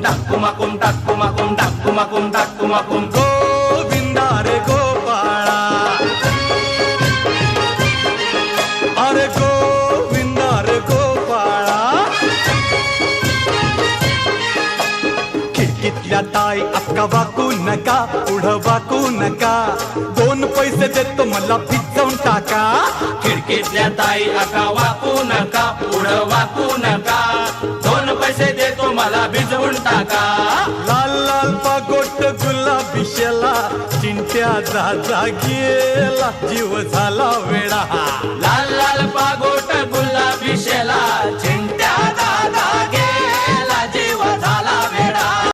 टाकुमाकुम टाकुमाकुम टाकुमाकुम टाकुमाकुम गोविंदा रे गोपाळा, अरे गोविंदा रे गोपाळा. खिडकीतल्या ताई अक्का वाकू नका, पुढं वाकू नका, 2 पैसे देतो मला भिजवून टाका. खिडकीतल्या ताई आका वाकू नका, पुढं वाकू नका, 2 पैसे देतो मला भिजवून टाका. लाल लाल पागोट गुलाबी शेला, चिंट्या जा गेला, जीव झाला वेडा. लाल लाल पागोट गुलाबी शेला,